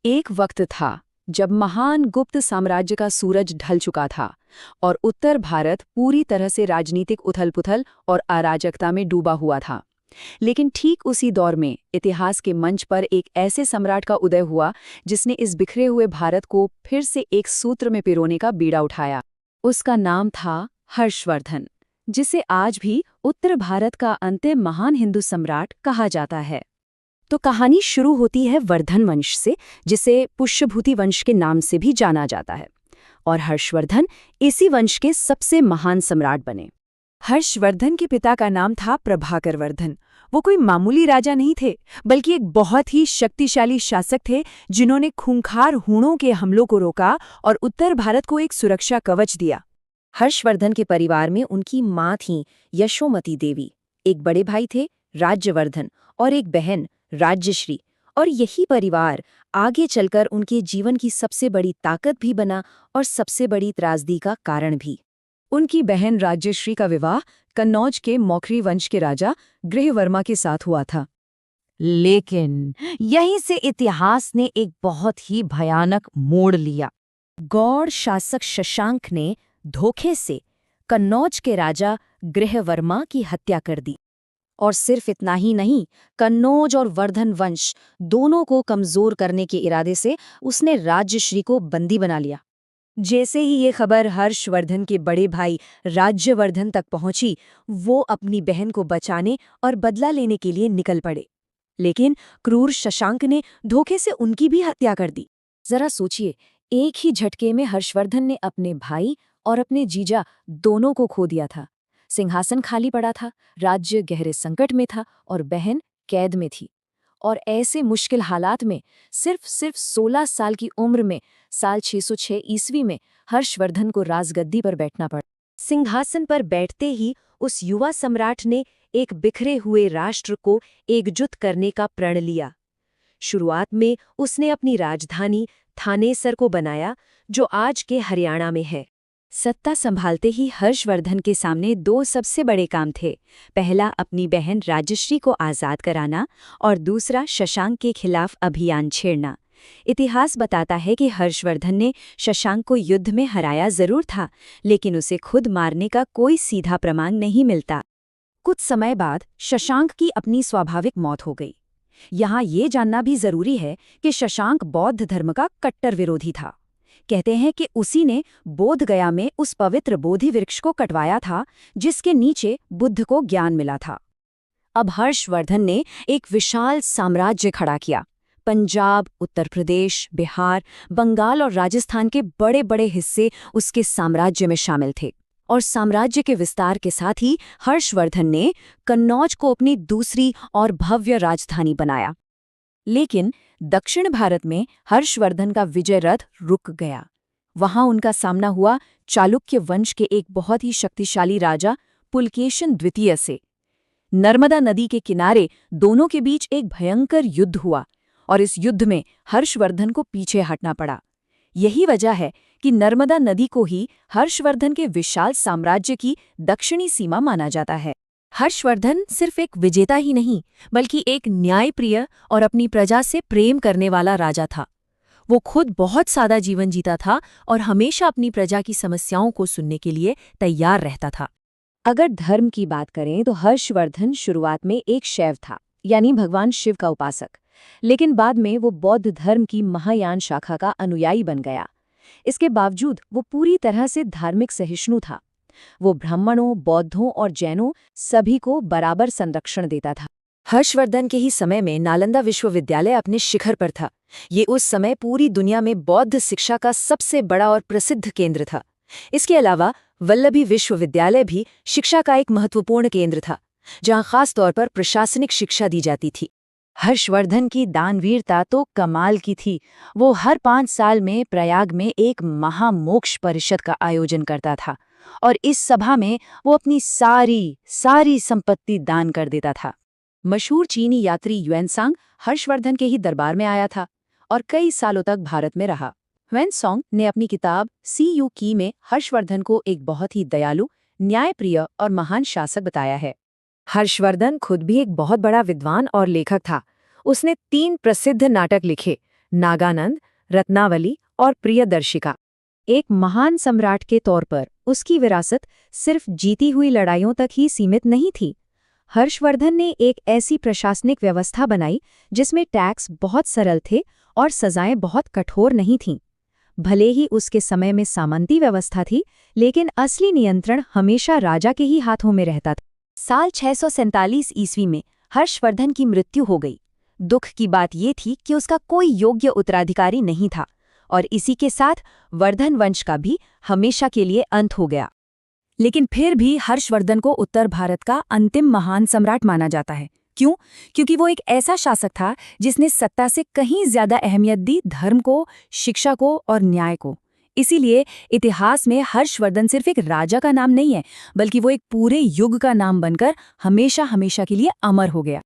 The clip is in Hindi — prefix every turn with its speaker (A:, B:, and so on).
A: एक वक्त था जब महान गुप्त साम्राज्य का सूरज ढल चुका था और उत्तर भारत पूरी तरह से राजनीतिक उथल-पुथल और अराजकता में डूबा हुआ था। लेकिन ठीक उसी दौर में इतिहास के मंच पर एक ऐसे सम्राट का उदय हुआ जिसने इस बिखरे हुए भारत को फिर से एक सूत्र में पिरोने का बीड़ा उठाया। उसका नाम था हर्षवर्धन, जिसे आज भी उत्तर भारत का अंतिम महान हिंदू सम्राट कहा जाता है। तो कहानी शुरू होती है वर्धन वंश से, जिसे पुष्यभूति वंश के नाम से भी जाना जाता है, और हर्षवर्धन इसी वंश के सबसे महान सम्राट बने।
B: हर्षवर्धन के पिता का नाम था प्रभाकर वर्धन। वो कोई मामूली राजा नहीं थे, बल्कि एक बहुत ही शक्तिशाली शासक थे जिन्होंने खूंखार हूणों के हमलों को रोका और उत्तर भारत को एक सुरक्षा कवच दिया।
C: हर्षवर्धन के परिवार में उनकी माँ थीं यशोमती देवी, एक बड़े भाई थे राज्यवर्धन और एक बहन राज्यश्री, और यही परिवार आगे चलकर उनके जीवन की सबसे बड़ी ताकत भी बना और सबसे बड़ी त्रासदी का कारण भी।
A: उनकी बहन राज्यश्री का विवाह कन्नौज के मौखरी वंश के राजा गृहवर्मा के साथ हुआ था।
C: लेकिन यहीं से इतिहास ने एक बहुत ही भयानक मोड़ लिया। गौड़ शासक शशांक ने धोखे से कन्नौज के राजा गृहवर्मा की हत्या कर दी। और सिर्फ इतना ही नहीं, कन्नौज और वर्धन वंश दोनों को कमजोर करने के इरादे से उसने राज्यश्री को बंदी बना लिया।
B: जैसे ही ये खबर हर्षवर्धन के बड़े भाई राज्यवर्धन तक पहुंची, वो अपनी बहन को बचाने और बदला लेने के लिए निकल पड़े। लेकिन क्रूर शशांक ने धोखे से उनकी भी हत्या कर दी।
C: जरा सोचिए, एक ही झटके में हर्षवर्धन ने अपने भाई और अपने जीजा दोनों को खो दिया था। सिंहासन खाली पड़ा था, राज्य गहरे संकट में था और बहन कैद में थी। और ऐसे मुश्किल हालात में सिर्फ 16 साल की उम्र में साल 606 ईस्वी में हर्षवर्धन को राजगद्दी पर बैठना पड़ा।
B: सिंहासन पर बैठते ही उस युवा सम्राट ने एक बिखरे हुए राष्ट्र को एकजुट करने का प्रण लिया। शुरुआत में उसने अपनी राजधानी थानेसर को बनाया, जो आज के हरियाणा में है। सत्ता संभालते ही हर्षवर्धन के सामने दो सबसे बड़े काम थे। पहला अपनी बहन राज्यश्री को आज़ाद कराना और दूसरा शशांक के खिलाफ अभियान छेड़ना। इतिहास बताता है कि हर्षवर्धन ने शशांक को युद्ध में हराया जरूर था, लेकिन उसे खुद मारने का कोई सीधा प्रमाण नहीं मिलता।
A: कुछ समय बाद शशांक की अपनी स्वाभाविक मौत हो गई। यहाँ ये जानना भी जरूरी है कि शशांक बौद्ध धर्म का कट्टर विरोधी था। कहते हैं कि उसी ने बोध गया में उस पवित्र बोधि वृक्ष को कटवाया था जिसके नीचे बुद्ध को ज्ञान मिला था। अब हर्षवर्धन ने एक विशाल साम्राज्य खड़ा किया। पंजाब, उत्तर प्रदेश, बिहार, बंगाल और राजस्थान के बड़े बड़े हिस्से उसके साम्राज्य में शामिल थे। और साम्राज्य के विस्तार के साथ ही हर्षवर्धन ने कन्नौज को अपनी दूसरी और भव्य राजधानी बनाया। लेकिन दक्षिण भारत में हर्षवर्धन का विजय रथ रुक गया। वहां उनका सामना हुआ चालुक्य वंश के एक बहुत ही शक्तिशाली राजा पुलकेशन द्वितीय से। नर्मदा नदी के किनारे दोनों के बीच एक भयंकर युद्ध हुआ और इस युद्ध में हर्षवर्धन को पीछे हटना पड़ा। यही वजह है कि नर्मदा नदी को ही हर्षवर्धन के विशाल साम्राज्य की दक्षिणी सीमा माना जाता है।
B: हर्षवर्धन सिर्फ एक विजेता ही नहीं, बल्कि एक न्यायप्रिय और अपनी प्रजा से प्रेम करने वाला राजा था। वो खुद बहुत सादा जीवन जीता था और हमेशा अपनी प्रजा की समस्याओं को सुनने के लिए तैयार रहता था।
C: अगर धर्म की बात करें तो हर्षवर्धन शुरुआत में एक शैव था, यानी भगवान शिव का उपासक। लेकिन बाद में वो बौद्ध धर्म की महायान शाखा का अनुयायी बन गया। इसके बावजूद वो पूरी तरह से धार्मिक सहिष्णु था। वो ब्राह्मणों, बौद्धों और जैनों सभी को बराबर संरक्षण देता था।
B: हर्षवर्धन के ही समय में नालंदा विश्वविद्यालय अपने शिखर पर था। ये उस समय पूरी दुनिया में बौद्ध शिक्षा का सबसे बड़ा और प्रसिद्ध केंद्र था। इसके अलावा वल्लभी विश्वविद्यालय भी शिक्षा का एक महत्वपूर्ण केंद्र था, जहाँ खास तौर पर प्रशासनिक शिक्षा दी जाती थी। हर्षवर्धन की दानवीरता तो कमाल की थी। वो हर 5 साल में प्रयाग में एक महामोक्ष परिषद का आयोजन करता था और इस सभा में वो अपनी सारी संपत्ति दान कर देता था।
A: मशहूर चीनी यात्री ह्वेनसांग हर्षवर्धन के ही दरबार में आया था और कई सालों तक भारत में रहा। ह्वेनसांग ने अपनी किताब सी यू की में हर्षवर्धन को एक बहुत ही दयालु, न्यायप्रिय और महान शासक बताया है।
B: हर्षवर्धन खुद भी एक बहुत बड़ा विद्वान और लेखक था। उसने 3 प्रसिद्ध नाटक लिखे, नागानंद, रत्नावली और प्रियदर्शिका। एक महान सम्राट के तौर पर उसकी विरासत सिर्फ जीती हुई लड़ाइयों तक ही सीमित नहीं थी। हर्षवर्धन ने एक ऐसी प्रशासनिक व्यवस्था बनाई जिसमें टैक्स बहुत सरल थे और सजाएं बहुत कठोर नहीं थीं। भले ही उसके समय में सामंती व्यवस्था थी, लेकिन असली नियंत्रण हमेशा राजा के ही हाथों में रहता था।
A: साल 647 ईस्वी में हर्षवर्धन की मृत्यु हो गई। दुख की बात ये थी कि उसका कोई योग्य उत्तराधिकारी नहीं था और इसी के साथ वर्धन वंश का भी हमेशा के लिए अंत हो गया।
C: लेकिन फिर भी हर्षवर्धन को उत्तर भारत का अंतिम महान सम्राट माना जाता है। क्यों? क्योंकि वो एक ऐसा शासक था जिसने सत्ता से कहीं ज्यादा अहमियत दी धर्म को, शिक्षा को और न्याय को। इसीलिए इतिहास में हर्षवर्धन सिर्फ एक राजा का नाम नहीं है, बल्कि वो एक पूरे युग का नाम बनकर हमेशा हमेशा के लिए अमर हो गया।